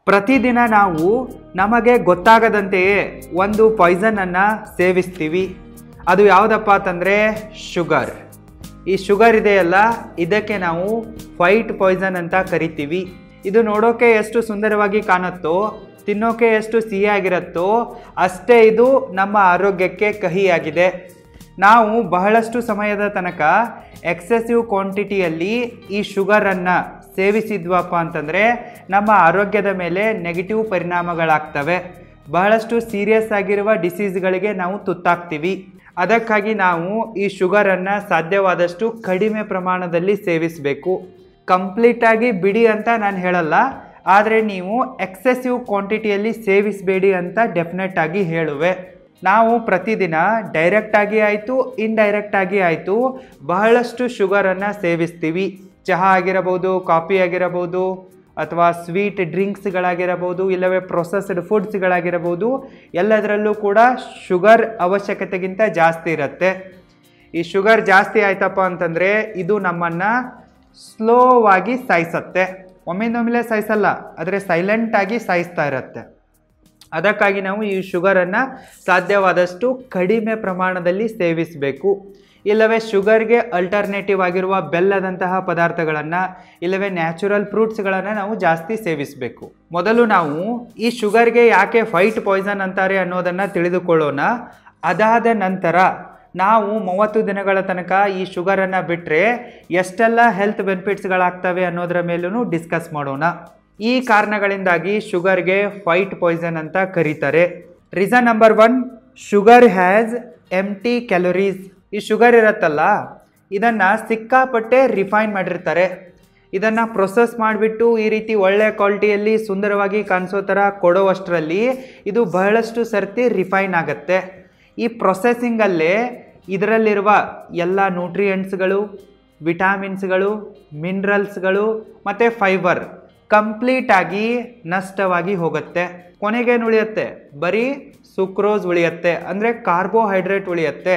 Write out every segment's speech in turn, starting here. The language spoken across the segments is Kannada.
ಪ್ರತಿದಿನ ನಾವು ನಮಗೆ ಗೊತ್ತಾಗದಂತೆಯೇ ಒಂದು ಪಾಯ್ಸನನ್ನು ಸೇವಿಸ್ತೀವಿ. ಅದು ಯಾವುದಪ್ಪ ಅಂತಂದರೆ ಶುಗರ್. ಈ ಶುಗರ್ ಇದೆಯಲ್ಲ, ಇದಕ್ಕೆ ನಾವು ವೈಟ್ ಪಾಯ್ಸನ್ ಅಂತ ಕರಿತೀವಿ. ಇದು ನೋಡೋಕೆ ಎಷ್ಟು ಸುಂದರವಾಗಿ ಕಾಣುತ್ತೋ, ತಿನ್ನೋಕೆ ಎಷ್ಟು ಸಿಹಿಯಾಗಿರುತ್ತೋ ಅಷ್ಟೇ ಇದು ನಮ್ಮ ಆರೋಗ್ಯಕ್ಕೆ ಕಹಿಯಾಗಿದೆ. ನಾವು ಬಹಳಷ್ಟು ಸಮಯದ ತನಕ ಎಕ್ಸೆಸಿವ್ ಕ್ವಾಂಟಿಟಿಯಲ್ಲಿ ಈ ಶುಗರನ್ನು ಸೇವಿಸಿದ್ವಪ್ಪ ಅಂತಂದರೆ ನಮ್ಮ ಆರೋಗ್ಯದ ಮೇಲೆ ನೆಗೆಟಿವ್ ಪರಿಣಾಮಗಳಾಗ್ತವೆ. ಬಹಳಷ್ಟು ಸೀರಿಯಸ್ ಆಗಿರುವ ಡಿಸೀಸ್ಗಳಿಗೆ ನಾವು ತುತ್ತಾಗ್ತೀವಿ. ಅದಕ್ಕಾಗಿ ನಾವು ಈ ಶುಗರನ್ನು ಸಾಧ್ಯವಾದಷ್ಟು ಕಡಿಮೆ ಪ್ರಮಾಣದಲ್ಲಿ ಸೇವಿಸಬೇಕು. ಕಂಪ್ಲೀಟಾಗಿ ಬಿಡಿ ಅಂತ ನಾನು ಹೇಳಲ್ಲ, ಆದರೆ ನೀವು ಎಕ್ಸೆಸಿವ್ ಕ್ವಾಂಟಿಟಿಯಲ್ಲಿ ಸೇವಿಸಬೇಡಿ ಅಂತ ಡೆಫಿನೆಟ್ ಆಗಿ ಹೇಳುವೆ. ನಾವು ಪ್ರತಿದಿನ ಡೈರೆಕ್ಟಾಗಿ ಆಯಿತು ಇಂಡೈರೆಕ್ಟಾಗಿ ಆಯಿತು ಬಹಳಷ್ಟು ಶುಗರನ್ನು ಸೇವಿಸ್ತೀವಿ. ಚಹಾ ಆಗಿರಬಹುದು, ಕಾಫಿ ಆಗಿರಬಹುದು, ಅಥವಾ ಸ್ವೀಟ್ ಡ್ರಿಂಕ್ಸ್ಗಳಾಗಿರಬಹುದು, ಇಲ್ಲವೇ ಪ್ರೊಸೆಸ್ಡ್ ಫುಡ್ಸ್ಗಳಾಗಿರಬಹುದು, ಎಲ್ಲದರಲ್ಲೂ ಕೂಡ ಶುಗರ್ ಅವಶ್ಯಕತೆಗಿಂತ ಜಾಸ್ತಿ ಇರುತ್ತೆ. ಈ ಶುಗರ್ ಜಾಸ್ತಿ ಆಯ್ತಪ್ಪ ಅಂತಂದರೆ ಇದು ನಮ್ಮನ್ನು ಸ್ಲೋವಾಗಿ ಸಾಯಿಸುತ್ತೆ. ಒಮ್ಮಿಂದೊಮ್ಮೆಲೆ ಸಾಯಿಸಲ್ಲ, ಆದರೆ ಸೈಲೆಂಟಾಗಿ ಸಾಯಿಸ್ತಾ ಇರುತ್ತೆ. ಅದಕ್ಕಾಗಿ ನಾವು ಈ ಶುಗರನ್ನು ಸಾಧ್ಯವಾದಷ್ಟು ಕಡಿಮೆ ಪ್ರಮಾಣದಲ್ಲಿ ಸೇವಿಸಬೇಕು. ಇಲ್ಲವೇ ಶುಗರ್ಗೆ ಅಲ್ಟರ್ನೇಟಿವ್ ಆಗಿರುವ ಬೆಲ್ಲದಂತಹ ಪದಾರ್ಥಗಳನ್ನು ಇಲ್ಲವೇ ನ್ಯಾಚುರಲ್ ಫ್ರೂಟ್ಸ್ಗಳನ್ನು ನಾವು ಜಾಸ್ತಿ ಸೇವಿಸಬೇಕು. ಮೊದಲು ನಾವು ಈ ಶುಗರ್ಗೆ ಯಾಕೆ ವೈಟ್ ಪಾಯ್ಸನ್ ಅಂತಾರೆ ಅನ್ನೋದನ್ನು ತಿಳಿದುಕೊಳ್ಳೋಣ. ಅದಾದ ನಂತರ ನಾವು 30 ದಿನಗಳ ತನಕ ಈ ಶುಗರನ್ನು ಬಿಟ್ಟರೆ ಎಷ್ಟೆಲ್ಲ ಹೆಲ್ತ್ ಬೆನಿಫಿಟ್ಸ್ಗಳಾಗ್ತವೆ ಅನ್ನೋದರ ಮೇಲೂ ಡಿಸ್ಕಸ್ ಮಾಡೋಣ. ಈ ಕಾರಣಗಳಿಂದಾಗಿ ಶುಗರ್ಗೆ ವೈಟ್ ಪಾಯ್ಸನ್ ಅಂತ ಕರೀತಾರೆ. Reason number 1, sugar has empty calories. ಈ ಶುಗರ್ ಇರುತ್ತಲ್ಲ, ಇದನ್ನು ಸಿಕ್ಕಾಪಟ್ಟೆ ರಿಫೈನ್ ಮಾಡಿರ್ತಾರೆ. ಇದನ್ನು ಪ್ರೊಸೆಸ್ ಮಾಡಿಬಿಟ್ಟು ಈ ರೀತಿ ಒಳ್ಳೆ ಕ್ವಾಲಿಟಿಯಲ್ಲಿ ಸುಂದರವಾಗಿ ಕಾಣಿಸೋ ಥರ ಕೊಡೋವಷ್ಟರಲ್ಲಿ ಇದು ಬಹಳಷ್ಟು ಸರ್ತಿ ರಿಫೈನ್ ಆಗುತ್ತೆ. ಈ ಪ್ರೊಸೆಸಿಂಗಲ್ಲೇ ಇದರಲ್ಲಿರುವ ಎಲ್ಲ ನ್ಯೂಟ್ರಿಯೆಂಟ್ಸ್ಗಳು, ವಿಟಾಮಿನ್ಸ್ಗಳು, ಮಿನರಲ್ಸ್ಗಳು ಮತ್ತು ಫೈಬರ್ ಕಂಪ್ಲೀಟಾಗಿ ನಷ್ಟವಾಗಿ ಹೋಗುತ್ತೆ. ಕೊನೆಗೇನು ಉಳಿಯುತ್ತೆ? ಬರೀ ಸುಕ್ರೋಸ್ ಉಳಿಯುತ್ತೆ, ಅಂದರೆ ಕಾರ್ಬೋಹೈಡ್ರೇಟ್ ಉಳಿಯುತ್ತೆ.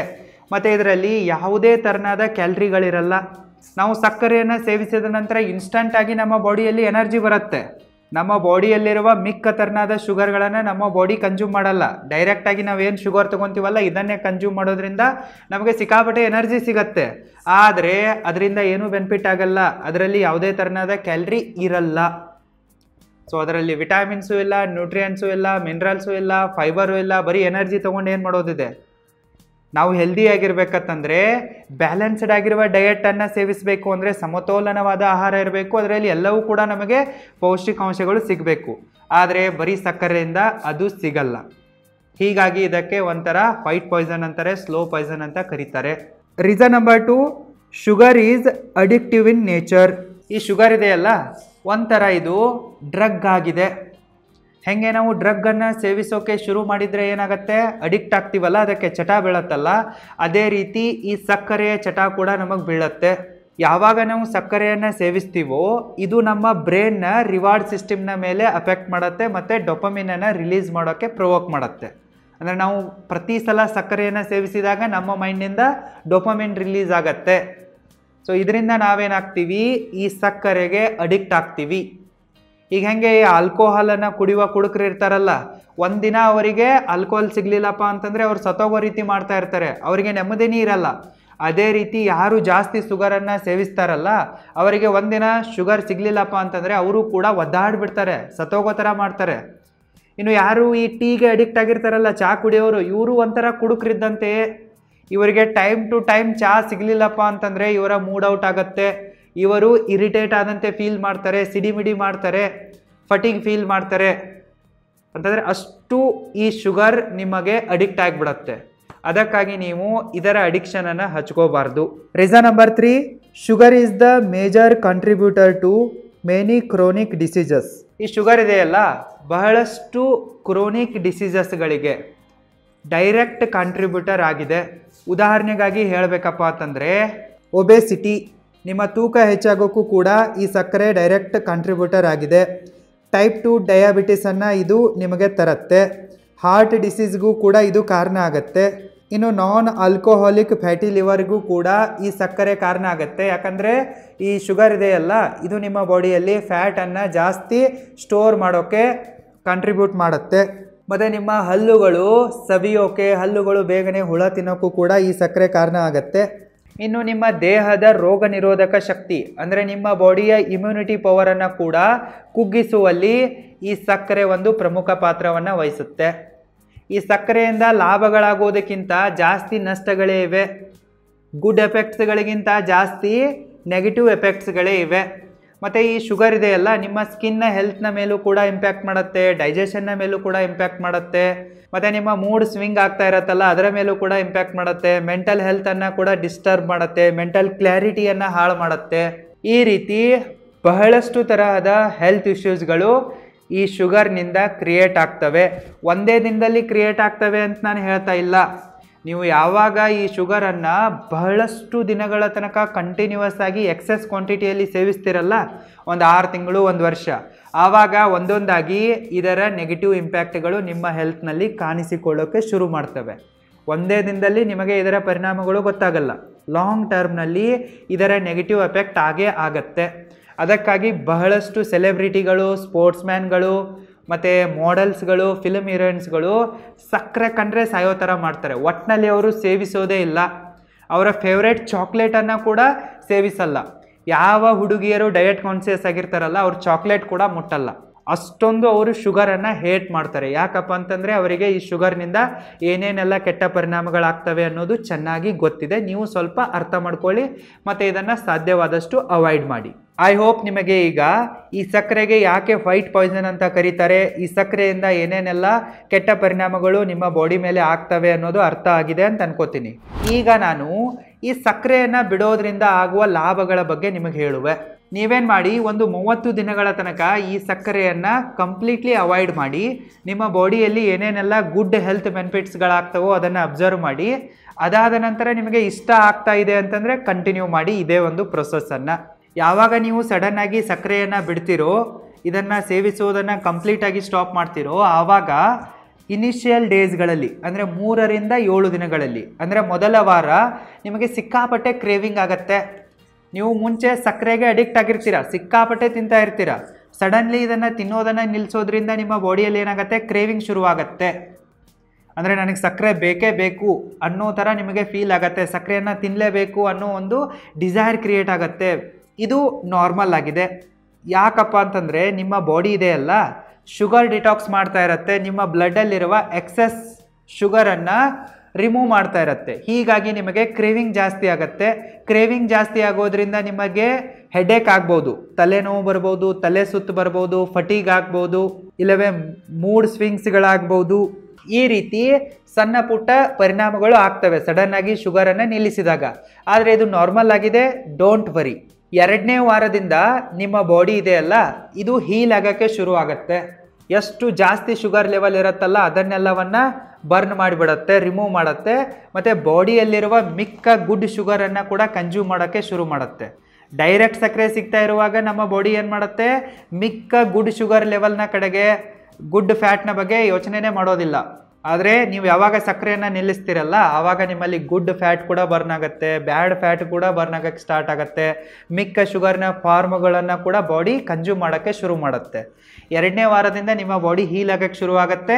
ಮತ್ತು ಇದರಲ್ಲಿ ಯಾವುದೇ ಥರನಾದ ಕ್ಯಾಲರಿಗಳಿರಲ್ಲ. ನಾವು ಸಕ್ಕರೆಯನ್ನು ಸೇವಿಸಿದ ನಂತರ ಇನ್ಸ್ಟಂಟಾಗಿ ನಮ್ಮ ಬಾಡಿಯಲ್ಲಿ ಎನರ್ಜಿ ಬರುತ್ತೆ. ನಮ್ಮ ಬಾಡಿಯಲ್ಲಿರುವ ಮಿಕ್ಕ ಥರನಾದ ಶುಗರ್ಗಳನ್ನು ನಮ್ಮ ಬಾಡಿ ಕನ್ಸ್ಯೂಮ್ ಮಾಡಲ್ಲ. ಡೈರೆಕ್ಟಾಗಿ ನಾವೇನು ಶುಗರ್ ತೊಗೊತೀವಲ್ಲ ಇದನ್ನೇ ಕನ್ಸ್ಯೂಮ್ ಮಾಡೋದ್ರಿಂದ ನಮಗೆ ಸಿಕ್ಕಾಪಟ್ಟೆ ಎನರ್ಜಿ ಸಿಗತ್ತೆ. ಆದರೆ ಅದರಿಂದ ಏನೂ ಬೆನಿಫಿಟ್ ಆಗಲ್ಲ. ಅದರಲ್ಲಿ ಯಾವುದೇ ಥರನಾದ ಕ್ಯಾಲರಿ ಇರಲ್ಲ. ಸೊ ಅದರಲ್ಲಿ ವಿಟಾಮಿನ್ಸು ಇಲ್ಲ, ನ್ಯೂಟ್ರಿಯೆಂಟ್ಸು ಇಲ್ಲ, ಮಿನರಲ್ಸು ಇಲ್ಲ, ಫೈಬರು ಇಲ್ಲ. ಬರೀ ಎನರ್ಜಿ ತೊಗೊಂಡು ಏನು ಮಾಡೋದಿದೆ? ನಾವು ಹೆಲ್ದಿಯಾಗಿರ್ಬೇಕಂತಂದರೆ ಬ್ಯಾಲೆನ್ಸ್ಡ್ ಆಗಿರುವ ಡಯಟನ್ನು ಸೇವಿಸಬೇಕು. ಅಂದರೆ ಸಮತೋಲನವಾದ ಆಹಾರ ಇರಬೇಕು, ಅದರಲ್ಲಿ ಎಲ್ಲವೂ ಕೂಡ ನಮಗೆ ಪೌಷ್ಟಿಕಾಂಶಗಳು ಸಿಗಬೇಕು. ಆದರೆ ಬರೀ ಸಕ್ಕರೆಯಿಂದ ಅದು ಸಿಗಲ್ಲ. ಹೀಗಾಗಿ ಇದಕ್ಕೆ ಒಂಥರ ವೈಟ್ ಪಾಯ್ಸನ್ ಅಂತಾರೆ, ಸ್ಲೋ ಪಾಯ್ಸನ್ ಅಂತ ಕರೀತಾರೆ. Reason number 2, sugar is addictive in nature. ಈ ಶುಗರ್ ಇದೆಯಲ್ಲ, ಒಂಥರ ಇದು ಡ್ರಗ್ ಆಗಿದೆ. ಹೆಂಗೆ ನಾವು ಡ್ರಗ್ಗನ್ನು ಸೇವಿಸೋಕೆ ಶುರು ಮಾಡಿದರೆ ಏನಾಗುತ್ತೆ? ಅಡಿಕ್ಟ್ ಆಗ್ತೀವಲ್ಲ, ಅದಕ್ಕೆ ಚಟ ಬೀಳತ್ತಲ್ಲ, ಅದೇ ರೀತಿ ಈ ಸಕ್ಕರೆಯ ಚಟ ಕೂಡ ನಮಗೆ ಬೀಳತ್ತೆ. ಯಾವಾಗ ನಾವು ಸಕ್ಕರೆಯನ್ನು ಸೇವಿಸ್ತೀವೋ ಇದು ನಮ್ಮ ಬ್ರೈನ್ನ ರಿವಾರ್ಡ್ ಸಿಸ್ಟಮ್ನ ಮೇಲೆ ಅಫೆಕ್ಟ್ ಮಾಡುತ್ತೆ ಮತ್ತು ಡೊಪಮಿನನ್ನು ರಿಲೀಸ್ ಮಾಡೋಕ್ಕೆ ಪ್ರೊವೋಕ್ ಮಾಡುತ್ತೆ. ಅಂದರೆ ನಾವು ಪ್ರತಿ ಸಲ ಸಕ್ಕರೆಯನ್ನು ಸೇವಿಸಿದಾಗ ನಮ್ಮ ಮೈಂಡಿಂದ ಡೊಪಮಿನ್ ರಿಲೀಸ್ ಆಗತ್ತೆ. ಸೊ ಇದರಿಂದ ನಾವೇನಾಗ್ತೀವಿ? ಈ ಸಕ್ಕರೆಗೆ ಅಡಿಕ್ಟ್ ಆಗ್ತೀವಿ. ಈಗ ಹೆಂಗೆ ಆಲ್ಕೋಹಾಲನ್ನು ಕುಡಿಯುವ ಕುಡುಕರು ಇರ್ತಾರಲ್ಲ, ಒಂದಿನ ಅವರಿಗೆ ಆಲ್ಕೋಹಾಲ್ ಸಿಗಲಿಲ್ಲಪ್ಪ ಅಂತಂದರೆ ಅವ್ರು ಸತ್ತೋಗೋ ರೀತಿ ಮಾಡ್ತಾ ಇರ್ತಾರೆ, ಅವರಿಗೆ ನೆಮ್ಮದಿನೇ ಇರಲ್ಲ. ಅದೇ ರೀತಿ ಯಾರು ಜಾಸ್ತಿ ಶುಗರನ್ನು ಸೇವಿಸ್ತಾರಲ್ಲ ಅವರಿಗೆ ಒಂದಿನ ಶುಗರ್ ಸಿಗಲಿಲ್ಲಪ್ಪ ಅಂತಂದರೆ ಅವರು ಕೂಡ ಒದ್ದಾಡ್ಬಿಡ್ತಾರೆ, ಸತ್ತೋಗೋ ಥರ ಮಾಡ್ತಾರೆ. ಇನ್ನು ಯಾರು ಈ ಟೀಗೆ ಅಡಿಕ್ಟ್ ಆಗಿರ್ತಾರಲ್ಲ, ಚಹಾ ಕುಡಿಯೋರು, ಇವರು ಒಂಥರ ಕುಡುಕರಿದ್ದಂತೆ. ಇವರಿಗೆ ಟೈಮ್ ಟು ಟೈಮ್ ಚಹಾ ಸಿಗಲಿಲ್ಲಪ್ಪ ಅಂತಂದರೆ ಇವರ ಮೂಡ್ ಔಟ್ ಆಗುತ್ತೆ. ಇವರು ಇರಿಟೇಟ್ ಆದಂತೆ ಫೀಲ್ ಮಾಡ್ತಾರೆ, ಸಿಡಿಮಿಡಿ ಮಾಡ್ತಾರೆ, ಫಟಿಗ್ ಫೀಲ್ ಮಾಡ್ತಾರೆ. ಅಂತಂದರೆ ಅಷ್ಟು ಈ ಶುಗರ್ ನಿಮಗೆ ಅಡಿಕ್ಟ್ ಆಗಿಬಿಡತ್ತೆ. ಅದಕ್ಕಾಗಿ ನೀವು ಇದರ ಅಡಿಕ್ಷನನ್ನು ಹಚ್ಕೋಬಾರ್ದು. Reason number 3, sugar is the major contributor to many chronic diseases. ಈ ಶುಗರ್ ಇದೆಯಲ್ಲ, ಬಹಳಷ್ಟು ಕ್ರೋನಿಕ್ ಡಿಸೀಸಸ್ಗಳಿಗೆ ಡೈರೆಕ್ಟ್ ಕಾಂಟ್ರಿಬ್ಯೂಟರ್ ಆಗಿದೆ. ಉದಾಹರಣೆಗಾಗಿ ಹೇಳಬೇಕಪ್ಪ ಅಂತಂದರೆ ಒಬೆಸಿಟಿ, ನಿಮ್ಮ ತೂಕ ಹೆಚ್ಚಾಗೋಕ್ಕೂ ಕೂಡ ಈ ಸಕ್ಕರೆ ಡೈರೆಕ್ಟ್ ಕಾಂಟ್ರಿಬ್ಯೂಟರ್ ಆಗಿದೆ. ಟೈಪ್ 2 ಡಯಾಬಿಟಿಸನ್ನು ಇದು ನಿಮಗೆ ತರುತ್ತೆ. ಹಾರ್ಟ್ ಡಿಸೀಸ್ಗೂ ಕೂಡ ಇದು ಕಾರಣ ಆಗುತ್ತೆ. ಇನ್ನು ನಾನ್ ಆಲ್ಕೋಹಾಲಿಕ್ ಫ್ಯಾಟಿ ಲಿವರ್ಗೂ ಕೂಡ ಈ ಸಕ್ಕರೆ ಕಾರಣ ಆಗುತ್ತೆ. ಯಾಕಂದರೆ ಈ ಶುಗರ್ ಇದೆಯಲ್ಲ, ಇದು ನಿಮ್ಮ ಬಾಡಿಯಲ್ಲಿ ಫ್ಯಾಟನ್ನು ಜಾಸ್ತಿ ಸ್ಟೋರ್ ಮಾಡೋಕ್ಕೆ ಕಾಂಟ್ರಿಬ್ಯೂಟ್ ಮಾಡುತ್ತೆ. ಮತ್ತು ನಿಮ್ಮ ಹಲ್ಲುಗಳು ಸವಿಯೋಕೆ, ಹಲ್ಲುಗಳು ಬೇಗನೆ ಹುಳ ತಿನ್ನೋಕ್ಕೂ ಕೂಡ ಈ ಸಕ್ಕರೆ ಕಾರಣ ಆಗುತ್ತೆ. ಇನ್ನು ನಿಮ್ಮ ದೇಹದ ರೋಗ ನಿರೋಧಕ ಶಕ್ತಿ ಅಂದರೆ ನಿಮ್ಮ ಬಾಡಿಯ ಇಮ್ಯುನಿಟಿ ಪವರನ್ನು ಕೂಡ ಕುಗ್ಗಿಸುವಲ್ಲಿ ಈ ಸಕ್ಕರೆ ಒಂದು ಪ್ರಮುಖ ಪಾತ್ರವನ್ನು ವಹಿಸುತ್ತೆ. ಈ ಸಕ್ಕರೆಯಿಂದ ಲಾಭಗಳಾಗೋದಕ್ಕಿಂತ ಜಾಸ್ತಿ ನಷ್ಟಗಳೇ ಇವೆ. ಗುಡ್ ಎಫೆಕ್ಟ್ಸ್ಗಳಿಗಿಂತ ಜಾಸ್ತಿ ನೆಗೆಟಿವ್ ಎಫೆಕ್ಟ್ಸ್ಗಳೇ ಇವೆ. ಮತ್ತು ಈ ಶುಗರ್ ಇದೆಯಲ್ಲ, ನಿಮ್ಮ ಸ್ಕಿನ್ನ ಹೆಲ್ತ್ನ ಮೇಲೂ ಕೂಡ ಇಂಪ್ಯಾಕ್ಟ್ ಮಾಡುತ್ತೆ, ಡೈಜೆಷನ್ನ ಮೇಲೂ ಕೂಡ ಇಂಪ್ಯಾಕ್ಟ್ ಮಾಡುತ್ತೆ, ಮತ್ತು ನಿಮ್ಮ ಮೂಡ್ ಸ್ವಿಂಗ್ ಆಗ್ತಾ ಇರತ್ತಲ್ಲ ಅದರ ಮೇಲೂ ಕೂಡ ಇಂಪ್ಯಾಕ್ಟ್ ಮಾಡುತ್ತೆ, ಮೆಂಟಲ್ ಹೆಲ್ತನ್ನು ಕೂಡ ಡಿಸ್ಟರ್ಬ್ ಮಾಡುತ್ತೆ, ಮೆಂಟಲ್ ಕ್ಲಾರಿಟಿಯನ್ನು ಹಾಳು ಮಾಡುತ್ತೆ. ಈ ರೀತಿ ಬಹಳಷ್ಟು ತರಹದ ಹೆಲ್ತ್ ಇಶ್ಯೂಸ್ಗಳು ಈ ಶುಗರ್ನಿಂದ ಕ್ರಿಯೇಟ್ ಆಗ್ತವೆ. ಒಂದೇ ದಿನದಲ್ಲಿ ಕ್ರಿಯೇಟ್ ಆಗ್ತವೆ ಅಂತ ನಾನು ಹೇಳ್ತಾ ಇಲ್ಲ. ನೀವು ಯಾವಾಗ ಈ ಶುಗರನ್ನು ಬಹಳಷ್ಟು ದಿನಗಳ ತನಕ ಕಂಟಿನ್ಯೂಸ್ ಆಗಿ ಎಕ್ಸೆಸ್ ಕ್ವಾಂಟಿಟಿಯಲ್ಲಿ ಸೇವಿಸ್ತಿರಲ್ಲ, ಒಂದು 6 ತಿಂಗಳು 1 ವರ್ಷ, ಆವಾಗ ಒಂದೊಂದಾಗಿ ಇದರ ನೆಗೆಟಿವ್ ಇಂಪ್ಯಾಕ್ಟ್ಗಳು ನಿಮ್ಮ ಹೆಲ್ತ್ನಲ್ಲಿ ಕಾಣಿಸಿಕೊಳ್ಳೋಕ್ಕೆ ಶುರು ಮಾಡ್ತವೆ. ಒಂದೇ ದಿನದಲ್ಲಿ ನಿಮಗೆ ಇದರ ಪರಿಣಾಮಗಳು ಗೊತ್ತಾಗಲ್ಲ. ಲಾಂಗ್ ಟರ್ಮ್ನಲ್ಲಿ ಇದರ ನೆಗೆಟಿವ್ ಎಫೆಕ್ಟ್ ಆಗೇ ಆಗತ್ತೆ. ಅದಕ್ಕಾಗಿ ಬಹಳಷ್ಟು ಸೆಲೆಬ್ರಿಟಿಗಳು, ಸ್ಪೋರ್ಟ್ಸ್ಮ್ಯಾನ್ಗಳು ಮತ್ತು ಮಾಡೆಲ್ಸ್ಗಳು, ಫಿಲ್ಮ್ ಹೀರೋಯಿನ್ಸ್ಗಳು ಸಕ್ಕರೆ ಕಂಡ್ರೆ ಸಾಯೋ ಥರ ಮಾಡ್ತಾರೆ. ಒಟ್ಟಿನಲ್ಲಿ ಅವರು ಸೇವಿಸೋದೇ ಇಲ್ಲ. ಅವರ ಫೇವ್ರೇಟ್ ಚಾಕ್ಲೇಟನ್ನು ಕೂಡ ಸೇವಿಸಲ್ಲ. ಯಾವ ಹುಡುಗಿಯರು ಡಯಟ್ ಕಾನ್ಸಿಯಸ್ ಆಗಿರ್ತಾರಲ್ಲ ಅವ್ರು ಚಾಕ್ಲೇಟ್ ಕೂಡ ಮುಟ್ಟಲ್ಲ. ಅಷ್ಟೊಂದು ಅವರು ಶುಗರನ್ನು ಹೇಟ್ ಮಾಡ್ತಾರೆ. ಯಾಕಪ್ಪ ಅಂತಂದರೆ ಅವರಿಗೆ ಈ ಶುಗರ್ನಿಂದ ಏನೇನೆಲ್ಲ ಕೆಟ್ಟ ಪರಿಣಾಮಗಳಾಗ್ತವೆ ಅನ್ನೋದು ಚೆನ್ನಾಗಿ ಗೊತ್ತಿದೆ. ನೀವು ಸ್ವಲ್ಪ ಅರ್ಥ ಮಾಡ್ಕೊಳ್ಳಿ ಮತ್ತು ಇದನ್ನು ಸಾಧ್ಯವಾದಷ್ಟು ಅವಾಯ್ಡ್ ಮಾಡಿ. ಐ ಹೋಪ್ ನಿಮಗೆ ಈಗ ಈ ಸಕ್ಕರೆಗೆ ಯಾಕೆ ವೈಟ್ ಪಾಯ್ಸನ್ ಅಂತ ಕರೀತಾರೆ, ಈ ಸಕ್ಕರೆಯಿಂದ ಏನೇನೆಲ್ಲ ಕೆಟ್ಟ ಪರಿಣಾಮಗಳು ನಿಮ್ಮ ಬಾಡಿ ಮೇಲೆ ಆಗ್ತವೆ ಅನ್ನೋದು ಅರ್ಥ ಆಗಿದೆ ಅಂತ ಅನ್ಕೋತೀನಿ. ಈಗ ನಾನು ಈ ಸಕ್ಕರೆಯನ್ನು ಬಿಡೋದ್ರಿಂದ ಆಗುವ ಲಾಭಗಳ ಬಗ್ಗೆ ನಿಮಗೆ ಹೇಳುವೆ. ನೀವೇನು ಮಾಡಿ, ಒಂದು 30 ದಿನಗಳ ತನಕ ಈ ಸಕ್ಕರೆಯನ್ನು ಕಂಪ್ಲೀಟ್ಲಿ ಅವಾಯ್ಡ್ ಮಾಡಿ, ನಿಮ್ಮ ಬಾಡಿಯಲ್ಲಿ ಏನೇನೆಲ್ಲ ಗುಡ್ ಹೆಲ್ತ್ ಬೆನಿಫಿಟ್ಸ್ಗಳಾಗ್ತವೋ ಅದನ್ನು ಅಬ್ಸರ್ವ್ ಮಾಡಿ. ಅದಾದ ನಂತರ ನಿಮಗೆ ಇಷ್ಟ ಆಗ್ತಾ ಇದೆ ಅಂತಂದರೆ ಕಂಟಿನ್ಯೂ ಮಾಡಿ ಇದೇ ಒಂದು ಪ್ರೊಸೆಸ್ಸನ್ನು. ಯಾವಾಗ ನೀವು ಸಡನ್ನಾಗಿ ಸಕ್ಕರೆಯನ್ನು ಬಿಡ್ತಿರೋ, ಇದನ್ನು ಸೇವಿಸೋದನ್ನು ಕಂಪ್ಲೀಟಾಗಿ ಸ್ಟಾಪ್ ಮಾಡ್ತಿರೋ, ಆವಾಗ ಇನಿಷಿಯಲ್ ಡೇಸ್ಗಳಲ್ಲಿ ಅಂದರೆ 3 ರಿಂದ 7 ದಿನಗಳಲ್ಲಿ ಅಂದರೆ ಮೊದಲ ವಾರ ನಿಮಗೆ ಸಿಕ್ಕಾಪಟ್ಟೆ ಕ್ರೇವಿಂಗ್ ಆಗುತ್ತೆ. ನೀವು ಮುಂಚೆ ಸಕ್ಕರೆಗೆ ಅಡಿಕ್ಟ್ ಆಗಿರ್ತೀರ, ಸಿಕ್ಕಾಪಟ್ಟೆ ತಿಂತಾ ಇರ್ತೀರ. ಸಡನ್ಲಿ ಇದನ್ನು ತಿನ್ನೋದನ್ನು ನಿಲ್ಲಿಸೋದ್ರಿಂದ ನಿಮ್ಮ ಬಾಡಿಯಲ್ಲಿ ಏನಾಗುತ್ತೆ, ಕ್ರೇವಿಂಗ್ ಶುರುವಾಗತ್ತೆ. ಅಂದರೆ ನನಗೆ ಸಕ್ಕರೆ ಬೇಕೇ ಬೇಕು ಅನ್ನೋ ಥರ ನಿಮಗೆ ಫೀಲ್ ಆಗುತ್ತೆ. ಸಕ್ಕರೆಯನ್ನು ತಿನ್ನಲೇಬೇಕು ಅನ್ನೋ ಒಂದು ಡಿಸೈರ್ ಕ್ರಿಯೇಟ್ ಆಗುತ್ತೆ. ಇದು ನಾರ್ಮಲ್ ಆಗಿದೆ. ಯಾಕಪ್ಪ ಅಂತಂದರೆ ನಿಮ್ಮ ಬಾಡಿ ಇದೆಯಲ್ಲ, ಶುಗರ್ ಡಿಟಾಕ್ಸ್ ಮಾಡ್ತಾ ಇರುತ್ತೆ. ನಿಮ್ಮ ಬ್ಲಡ್ಡಲ್ಲಿರುವ ಎಕ್ಸೆಸ್ ಶುಗರನ್ನು ರಿಮೂವ್ ಮಾಡ್ತಾ ಇರುತ್ತೆ. ಹೀಗಾಗಿ ನಿಮಗೆ ಕ್ರೇವಿಂಗ್ ಜಾಸ್ತಿ ಆಗುತ್ತೆ. ಕ್ರೇವಿಂಗ್ ಜಾಸ್ತಿ ಆಗೋದ್ರಿಂದ ನಿಮಗೆ ಹೆಡೇಕ್ ಆಗ್ಬೋದು, ತಲೆನೋವು ಬರ್ಬೋದು, ತಲೆ ಸುತ್ತು ಬರ್ಬೋದು, ಫಟೀಗ್ ಆಗ್ಬೋದು, ಇಲ್ಲವೇ ಮೂಡ್ ಸ್ವಿಂಗ್ಸ್ಗಳಾಗ್ಬೋದು. ಈ ರೀತಿ ಸಣ್ಣ ಪುಟ್ಟ ಪರಿಣಾಮಗಳು ಆಗ್ತವೆ ಸಡನ್ನಾಗಿ ಶುಗರನ್ನು ನಿಲ್ಲಿಸಿದಾಗ. ಆದರೆ ಇದು ನಾರ್ಮಲ್ ಆಗಿದೆ, ಡೋಂಟ್ ವರಿ. 2ನೇ ವಾರದಿಂದ ನಿಮ್ಮ ಬಾಡಿ ಇದೆಯಲ್ಲ, ಇದು ಹೀಲ್ ಆಗೋಕ್ಕೆ ಶುರು ಆಗುತ್ತೆ. ಎಷ್ಟು ಜಾಸ್ತಿ ಶುಗರ್ ಲೆವೆಲ್ ಇರುತ್ತಲ್ಲ ಅದನ್ನೆಲ್ಲವನ್ನು ಬರ್ನ್ ಮಾಡಿಬಿಡುತ್ತೆ, ರಿಮೂವ್ ಮಾಡುತ್ತೆ. ಮತ್ತು ಬಾಡಿಯಲ್ಲಿರುವ ಮಿಕ್ಕ ಗುಡ್ ಶುಗರನ್ನು ಕೂಡ ಕನ್ಸ್ಯೂಮ್ ಮಾಡೋಕ್ಕೆ ಶುರು ಮಾಡುತ್ತೆ. ಡೈರೆಕ್ಟ್ ಸಕ್ಕರೆ ಸಿಗ್ತಾ ಇರುವಾಗ ನಮ್ಮ ಬಾಡಿ ಏನು ಮಾಡುತ್ತೆ, ಮಿಕ್ಕ ಗುಡ್ ಶುಗರ್ ಲೆವೆಲ್ನ ಕಡೆಗೆ, ಗುಡ್ ಫ್ಯಾಟ್ನ ಬಗ್ಗೆ ಯೋಚನೆನೇ ಮಾಡೋದಿಲ್ಲ. ಆದರೆ ನೀವು ಯಾವಾಗ ಸಕ್ಕರೆಯನ್ನು ನಿಲ್ಲಿಸ್ತಿರಲ್ಲ ಆವಾಗ ನಿಮ್ಮಲ್ಲಿ ಗುಡ್ ಫ್ಯಾಟ್ ಕೂಡ ಬರ್ನ್ ಆಗುತ್ತೆ, ಬ್ಯಾಡ್ ಫ್ಯಾಟ್ ಕೂಡ ಬರ್ನ್ ಆಗೋಕ್ಕೆ ಸ್ಟಾರ್ಟ್ ಆಗುತ್ತೆ. ಮಿಕ್ಕ ಶುಗರ್ನ ಫಾರ್ಮ್ಗಳನ್ನು ಕೂಡ ಬಾಡಿ ಕನ್ಸ್ಯೂಮ್ ಮಾಡೋಕ್ಕೆ ಶುರು ಮಾಡುತ್ತೆ. 2ನೇ ವಾರದಿಂದ ನಿಮ್ಮ ಬಾಡಿ ಹೀಲ್ ಆಗೋಕ್ಕೆ ಶುರುವಾಗುತ್ತೆ.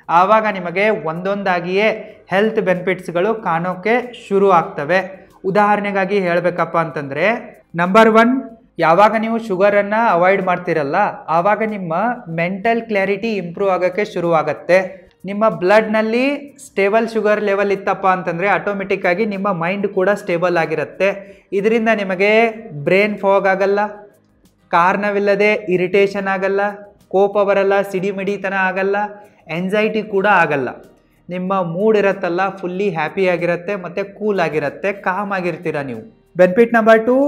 ಆವಾಗ ನಿಮಗೆ ಒಂದೊಂದಾಗಿಯೇ ಹೆಲ್ತ್ ಬೆನಿಫಿಟ್ಸ್ಗಳು ಕಾಣೋಕ್ಕೆ ಶುರು ಆಗ್ತವೆ. ಉದಾಹರಣೆಗಾಗಿ ಹೇಳಬೇಕಪ್ಪ ಅಂತಂದರೆ, ನಂಬರ್ 1, ಯಾವಾಗ ನೀವು ಶುಗರನ್ನು ಅವಾಯ್ಡ್ ಮಾಡ್ತಿರಲ್ಲ ಆವಾಗ ನಿಮ್ಮ ಮೆಂಟಲ್ ಕ್ಲಾರಿಟಿ ಇಂಪ್ರೂವ್ ಆಗೋಕ್ಕೆ ಶುರುವಾಗುತ್ತೆ. ನಿಮ್ಮ ಬ್ಲಡ್ನಲ್ಲಿ ಸ್ಟೇಬಲ್ ಶುಗರ್ ಲೆವೆಲ್ ಇತ್ತಪ್ಪ ಅಂತಂದರೆ ಆಟೋಮೆಟಿಕ್ಕಾಗಿ ನಿಮ್ಮ ಮೈಂಡ್ ಕೂಡ ಸ್ಟೇಬಲ್ ಆಗಿರುತ್ತೆ. ಇದರಿಂದ ನಿಮಗೆ ಬ್ರೈನ್ ಫಾಗ್ ಆಗಲ್ಲ, ಕಾರಣವಿಲ್ಲದೆ ಇರಿಟೇಷನ್ ಆಗಲ್ಲ, ಕೋಪ ಬರಲ್ಲ, ಸಿಡಿಮಿಡಿತನ ಆಗಲ್ಲ, ಎಂಜೈಟಿ ಕೂಡ ಆಗಲ್ಲ. ನಿಮ್ಮ ಮೂಡ್ ಇರುತ್ತಲ್ಲ ಫುಲ್ಲಿ ಹ್ಯಾಪಿ ಆಗಿರುತ್ತೆ ಮತ್ತು ಕೂಲ್ ಆಗಿರುತ್ತೆ, ಕಾಮ್ ಆಗಿರ್ತೀರ ನೀವು. Benefit number 2,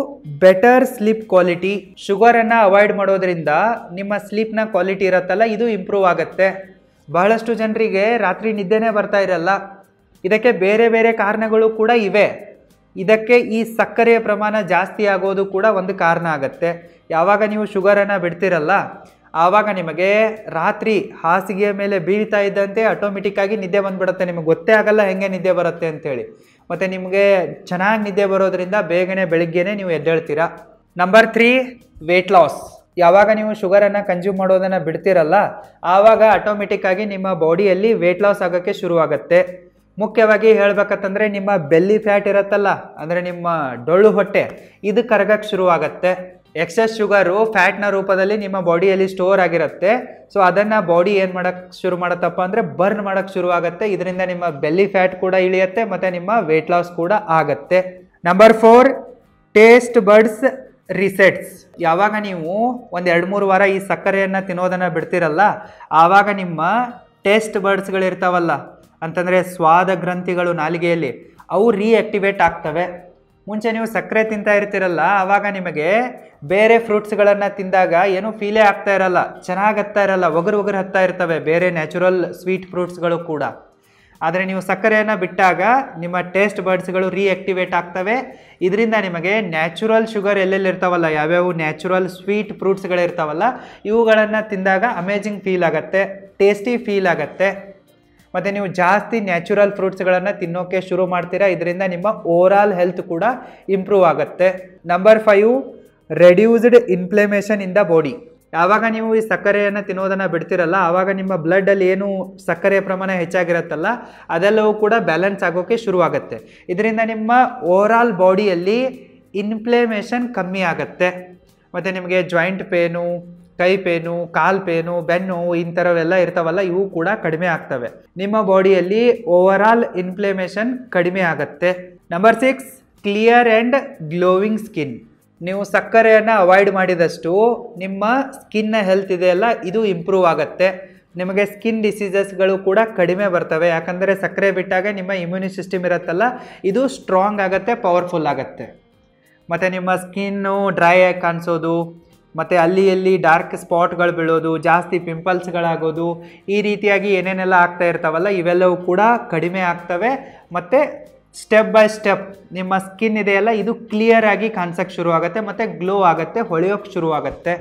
better sleep quality. ಶುಗರನ್ನು ಅವಾಯ್ಡ್ ಮಾಡೋದ್ರಿಂದ ನಿಮ್ಮ ಸ್ಲೀಪ್ನ ಕ್ವಾಲಿಟಿ ಇರುತ್ತಲ್ಲ ಇದು ಇಂಪ್ರೂವ್ ಆಗುತ್ತೆ. ಬಹಳಷ್ಟು ಜನರಿಗೆ ರಾತ್ರಿ ನಿದ್ದೆನೇ ಬರ್ತಾ ಇರಲ್ಲ. ಇದಕ್ಕೆ ಬೇರೆ ಬೇರೆ ಕಾರಣಗಳು ಕೂಡ ಇವೆ. ಇದಕ್ಕೆ ಈ ಸಕ್ಕರೆಯ ಪ್ರಮಾಣ ಜಾಸ್ತಿ ಆಗೋದು ಕೂಡ ಒಂದು ಕಾರಣ ಆಗುತ್ತೆ. ಯಾವಾಗ ನೀವು ಶುಗರನ್ನು ಬಿಡ್ತಿರಲ್ಲ ಆವಾಗ ನಿಮಗೆ ರಾತ್ರಿ ಹಾಸಿಗೆಯ ಮೇಲೆ ಬೀಳ್ತಾ ಇದ್ದಂತೆ ಆಟೋಮೆಟಿಕ್ಕಾಗಿ ನಿದ್ದೆ ಬಂದ್ಬಿಡುತ್ತೆ. ನಿಮಗೆ ಗೊತ್ತೇ ಆಗಲ್ಲ ಹೆಂಗೆ ನಿದ್ದೆ ಬರುತ್ತೆ ಅಂತೇಳಿ. ಮತ್ತು ನಿಮಗೆ ಚೆನ್ನಾಗಿ ನಿದ್ದೆ ಬರೋದ್ರಿಂದ ಬೇಗನೆ ಬೆಳಿಗ್ಗೆನೇ ನೀವು ಎದ್ದೇಳ್ತೀರಾ. Number 3, weight loss. ಯಾವಾಗ ನೀವು ಶುಗರನ್ನು ಕನ್ಸ್ಯೂಮ್ ಮಾಡೋದನ್ನು ಬಿಡ್ತೀರಲ್ಲ, ಆವಾಗ ಆಟೋಮೆಟಿಕ್ಕಾಗಿ ನಿಮ್ಮ ಬಾಡಿಯಲ್ಲಿ ವೆಯ್ಟ್ ಲಾಸ್ ಆಗೋಕ್ಕೆ ಶುರುವಾಗುತ್ತೆ. ಮುಖ್ಯವಾಗಿ ಹೇಳ್ಬೇಕಂತಂದರೆ ನಿಮ್ಮ ಬೆಲ್ಲಿ ಫ್ಯಾಟ್ ಇರುತ್ತಲ್ಲ, ಅಂದರೆ ನಿಮ್ಮ ಡೊಳ್ಳು ಹೊಟ್ಟೆ, ಇದು ಕರಗಕ್ಕೆ ಶುರುವಾಗತ್ತೆ. ಎಕ್ಸೆಸ್ ಶುಗರು ಫ್ಯಾಟ್ನ ರೂಪದಲ್ಲಿ ನಿಮ್ಮ ಬಾಡಿಯಲ್ಲಿ ಸ್ಟೋರ್ ಆಗಿರುತ್ತೆ. ಸೊ ಅದನ್ನು ಬಾಡಿ ಏನು ಮಾಡೋಕ್ಕೆ ಶುರು ಮಾಡುತ್ತಪ್ಪ ಅಂದರೆ ಬರ್ನ್ ಮಾಡೋಕ್ಕೆ ಶುರುವಾಗುತ್ತೆ. ಇದರಿಂದ ನಿಮ್ಮ ಬೆಲ್ಲಿ ಫ್ಯಾಟ್ ಕೂಡ ಇಳಿಯುತ್ತೆ ಮತ್ತು ನಿಮ್ಮ ವೆಯ್ಟ್ ಲಾಸ್ ಕೂಡ ಆಗುತ್ತೆ. Number 4, taste buds resets. ಯಾವಾಗ ನೀವು ಒಂದು 2-3 ವಾರ ಈ ಸಕ್ಕರೆಯನ್ನು ತಿನ್ನೋದನ್ನು ಬಿಡ್ತಿರಲ್ಲ, ಆವಾಗ ನಿಮ್ಮ ಟೇಸ್ಟ್ ಬರ್ಡ್ಸ್ಗಳಿರ್ತಾವಲ್ಲ, ಅಂತಂದರೆ ಸ್ವಾದ ಗ್ರಂಥಿಗಳು ನಾಲಿಗೆಯಲ್ಲಿ, ಅವು ರೀಆಕ್ಟಿವೇಟ್ ಆಗ್ತವೆ. ಮುಂಚೆ ನೀವು ಸಕ್ಕರೆ ತಿಂತಾ ಇರ್ತೀರಲ್ಲ, ಆವಾಗ ನಿಮಗೆ ಬೇರೆ ಫ್ರೂಟ್ಸ್ಗಳನ್ನು ತಿಂದಾಗ ಏನೂ ಫೀಲೇ ಆಗ್ತಾ ಇರಲ್ಲ, ಚೆನ್ನಾಗತ್ತಾ ಇರಲ್ಲ, ಒಗರು ಹತ್ತಾ ಇರ್ತವೆ ಬೇರೆ ನ್ಯಾಚುರಲ್ ಸ್ವೀಟ್ ಫ್ರೂಟ್ಸ್ಗಳು ಕೂಡ. ಆದರೆ ನೀವು ಸಕ್ಕರೆಯನ್ನು ಬಿಟ್ಟಾಗ ನಿಮ್ಮ ಟೇಸ್ಟ್ ಬರ್ಡ್ಸ್ಗಳು ರೀಆಕ್ಟಿವೇಟ್ ಆಗ್ತವೆ. ಇದರಿಂದ ನಿಮಗೆ ನ್ಯಾಚುರಲ್ ಶುಗರ್ ಎಲ್ಲೆಲ್ಲಿರ್ತಾವಲ್ಲ, ಯಾವ್ಯಾವ ನ್ಯಾಚುರಲ್ ಸ್ವೀಟ್ ಫ್ರೂಟ್ಸ್ಗಳಿರ್ತಾವಲ್ಲ, ಇವುಗಳನ್ನು ತಿಂದಾಗ ಅಮೇಜಿಂಗ್ ಫೀಲ್ ಆಗುತ್ತೆ, ಟೇಸ್ಟಿ ಫೀಲ್ ಆಗುತ್ತೆ. ಮತ್ತು ನೀವು ಜಾಸ್ತಿ ನ್ಯಾಚುರಲ್ ಫ್ರೂಟ್ಸ್ಗಳನ್ನು ತಿನ್ನೋಕ್ಕೆ ಶುರು ಮಾಡ್ತೀರಾ. ಇದರಿಂದ ನಿಮ್ಮ ಓವರಾಲ್ ಹೆಲ್ತ್ ಕೂಡ ಇಂಪ್ರೂವ್ ಆಗುತ್ತೆ. Number 5, reduced inflammation in the body. ಯಾವಾಗ ನೀವು ಈ ಸಕ್ಕರೆಯನ್ನು ತಿನ್ನೋದನ್ನು ಬಿಡ್ತಿರಲ್ಲ, ಆವಾಗ ನಿಮ್ಮ ಬ್ಲಡ್ಡಲ್ಲಿ ಏನು ಸಕ್ಕರೆಯ ಪ್ರಮಾಣ ಹೆಚ್ಚಾಗಿರುತ್ತಲ್ಲ, ಅದೆಲ್ಲವೂ ಕೂಡ ಬ್ಯಾಲೆನ್ಸ್ ಆಗೋಕ್ಕೆ ಶುರುವಾಗುತ್ತೆ. ಇದರಿಂದ ನಿಮ್ಮ ಓವರಾಲ್ ಬಾಡಿಯಲ್ಲಿ ಇನ್ಫ್ಲಮೇಷನ್ ಕಮ್ಮಿ ಆಗುತ್ತೆ. ಮತ್ತು ನಿಮಗೆ ಜಾಯಿಂಟ್ ಪೇನು, ಕೈ ಪೇನು, ಕಾಲು ಪೇನು, ಬೆನ್ನು, ಇಂಥವೆಲ್ಲ ಇರ್ತಾವಲ್ಲ, ಇವು ಕೂಡ ಕಡಿಮೆ ಆಗ್ತವೆ. ನಿಮ್ಮ ಬಾಡಿಯಲ್ಲಿ ಓವರಾಲ್ ಇನ್ಫ್ಲಮೇಷನ್ ಕಡಿಮೆ ಆಗುತ್ತೆ. Number 6, clear and glowing skin. ನೀವು ಸಕ್ಕರೆಯನ್ನು ಅವಾಯ್ಡ್ ಮಾಡಿದಷ್ಟು ನಿಮ್ಮ ಸ್ಕಿನ್ನ ಹೆಲ್ತ್ ಇದೆಯಲ್ಲ, ಇದು ಇಂಪ್ರೂವ್ ಆಗುತ್ತೆ. ನಿಮಗೆ ಸ್ಕಿನ್ ಡಿಸೀಸಸ್ಗಳು ಕೂಡ ಕಡಿಮೆ ಬರ್ತವೆ. ಯಾಕಂದರೆ ಸಕ್ಕರೆ ಬಿಟ್ಟಾಗ ನಿಮ್ಮ ಇಮ್ಯೂನಿ ಸಿಸ್ಟಮ್ ಇರುತ್ತಲ್ಲ, ಇದು ಸ್ಟ್ರಾಂಗ್ ಆಗುತ್ತೆ, ಪವರ್ಫುಲ್ ಆಗುತ್ತೆ. ಮತ್ತು ನಿಮ್ಮ ಸ್ಕಿನ್ನು ಡ್ರೈ ಆಗಿ ಕಾಣಿಸೋದು, ಮತ್ತು ಅಲ್ಲಿ ಡಾರ್ಕ್ ಸ್ಪಾಟ್ಗಳು ಬೀಳೋದು, ಜಾಸ್ತಿ ಪಿಂಪಲ್ಸ್ಗಳಾಗೋದು, ಈ ರೀತಿಯಾಗಿ ಏನೇನೆಲ್ಲ ಆಗ್ತಾ ಇರ್ತಾವಲ್ಲ, ಇವೆಲ್ಲವೂ ಕೂಡ ಕಡಿಮೆ ಆಗ್ತವೆ. ಮತ್ತು ಸ್ಟೆಪ್ ಬೈ ಸ್ಟೆಪ್ ನಿಮ್ಮ ಸ್ಕಿನ್ ಇದೆಯಲ್ಲ, ಇದು ಕ್ಲಿಯರ್ ಆಗಿ ಕಾಣಿಸೋಕ್ಕೆ ಶುರುವಾಗುತ್ತೆ ಮತ್ತು ಗ್ಲೋ ಆಗುತ್ತೆ, ಹೊಳೆಯೋಕ್ಕೆ ಶುರುವಾಗುತ್ತೆ.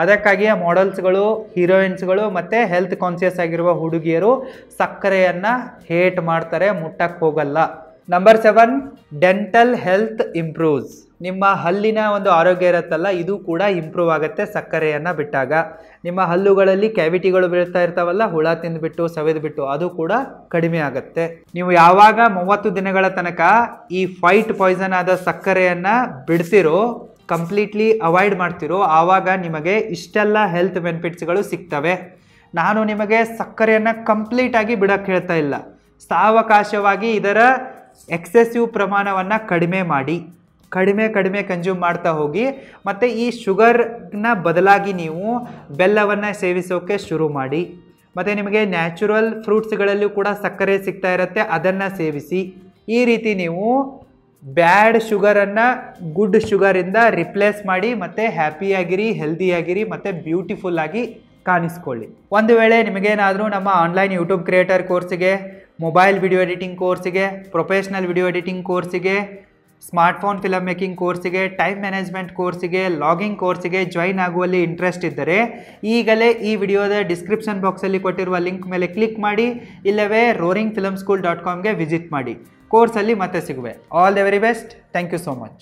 ಅದಕ್ಕಾಗಿಯೇ ಮಾಡೆಲ್ಸ್ಗಳು, ಹೀರೋಯಿನ್ಸ್ಗಳು ಮತ್ತು ಹೆಲ್ತ್ ಕಾನ್ಷಿಯಸ್ ಆಗಿರುವ ಹುಡುಗಿಯರು ಸಕ್ಕರೆಯನ್ನು ಹೇಟ್ ಮಾಡ್ತಾರೆ, ಮುಟ್ಟಕ್ಕೆ ಹೋಗಲ್ಲ. Number 7, dental health improves. ನಿಮ್ಮ ಹಲ್ಲಿನ ಒಂದು ಆರೋಗ್ಯ ಇರುತ್ತಲ್ಲ, ಇದು ಕೂಡ ಇಂಪ್ರೂವ್ ಆಗುತ್ತೆ ಸಕ್ಕರೆಯನ್ನು ಬಿಟ್ಟಾಗ. ನಿಮ್ಮ ಹಲ್ಲುಗಳಲ್ಲಿ ಕ್ಯಾವಿಟಿಗಳು ಬೀಳ್ತಾ ಇರ್ತಾವಲ್ಲ, ಹುಳ ತಿಂದುಬಿಟ್ಟು ಸವೆದುಬಿಟ್ಟು, ಅದು ಕೂಡ ಕಡಿಮೆ ಆಗುತ್ತೆ. ನೀವು ಯಾವಾಗ 30 ದಿನಗಳ ತನಕ ಈ ಫೈಟ್ ಪಾಯ್ಸನ್ ಆದ ಸಕ್ಕರೆಯನ್ನು ಬಿಡ್ತಿರೋ, ಕಂಪ್ಲೀಟ್ಲಿ ಅವಾಯ್ಡ್ ಮಾಡ್ತಿರೋ, ಆವಾಗ ನಿಮಗೆ ಇಷ್ಟೆಲ್ಲ ಹೆಲ್ತ್ ಬೆನಿಫಿಟ್ಸ್ಗಳು ಸಿಗ್ತವೆ. ನಾನು ನಿಮಗೆ ಸಕ್ಕರೆಯನ್ನು ಕಂಪ್ಲೀಟಾಗಿ ಬಿಡೋಕ್ಕೆ ಹೇಳ್ತಾ ಇಲ್ಲ, ಸಾವಕಾಶವಾಗಿ ಇದರ ಎಕ್ಸೆಸಿವ್ ಪ್ರಮಾಣವನ್ನು ಕಡಿಮೆ ಮಾಡಿ, ಕಡಿಮೆ ಕನ್ಸ್ಯೂಮ್ ಮಾಡ್ತಾ ಹೋಗಿ. ಮತ್ತು ಈ ಶುಗರ್ನ ಬದಲಾಗಿ ನೀವು ಬೆಲ್ಲವನ್ನು ಸೇವಿಸೋಕ್ಕೆ ಶುರು ಮಾಡಿ. ಮತ್ತು ನಿಮಗೆ ನ್ಯಾಚುರಲ್ ಫ್ರೂಟ್ಸ್ಗಳಲ್ಲೂ ಕೂಡ ಸಕ್ಕರೆ ಸಿಗ್ತಾ ಇರುತ್ತೆ, ಅದನ್ನು ಸೇವಿಸಿ. ಈ ರೀತಿ ನೀವು ಬ್ಯಾಡ್ ಶುಗರನ್ನು ಗುಡ್ ಶುಗರಿಂದ ರಿಪ್ಲೇಸ್ ಮಾಡಿ, ಮತ್ತು ಹ್ಯಾಪಿಯಾಗಿರಿ, ಹೆಲ್ದಿಯಾಗಿರಿ, ಮತ್ತು ಬ್ಯೂಟಿಫುಲ್ಲಾಗಿ ಕಾಣಿಸ್ಕೊಳ್ಳಿ. ಒಂದು ವೇಳೆ ನಿಮಗೇನಾದರೂ ನಮ್ಮ ಆನ್ಲೈನ್ ಯೂಟ್ಯೂಬ್ ಕ್ರಿಯೇಟರ್ ಕೋರ್ಸಿಗೆ, ಮೊಬೈಲ್ ವಿಡಿಯೋ ಎಡಿಟಿಂಗ್ ಕೋರ್ಸಿಗೆ, ಪ್ರೊಫೆಷ್ನಲ್ ವಿಡಿಯೋ ಎಡಿಟಿಂಗ್ ಕೋರ್ಸಿಗೆ, ಸ್ಮಾರ್ಟ್ಫೋನ್ ಫಿಲಮ್ ಮೇಕಿಂಗ್ ಕೋರ್ಸಿಗೆ, ಟೈಮ್ ಮ್ಯಾನೇಜ್ಮೆಂಟ್ ಕೋರ್ಸಿಗೆ, ಲಾಗಿಂಗ್ ಕೋರ್ಸಿಗೆ ಜಾಯಿನ್ ಆಗುವಲ್ಲಿ ಇಂಟ್ರೆಸ್ಟ್ ಇದ್ದರೆ ಈಗಲೇ ಈ ವಿಡಿಯೋದ ಡಿಸ್ಕ್ರಿಪ್ಷನ್ ಬಾಕ್ಸಲ್ಲಿ ಕೊಟ್ಟಿರುವ ಲಿಂಕ್ ಮೇಲೆ ಕ್ಲಿಕ್ ಮಾಡಿ, ಇಲ್ಲವೇ roaringfilmschool.comಗೆ ವಿಸಿಟ್ ಮಾಡಿ. ಕೋರ್ಸಲ್ಲಿ ಮತ್ತೆ ಸಿಗುವೆ. All the very best. Thank you so much.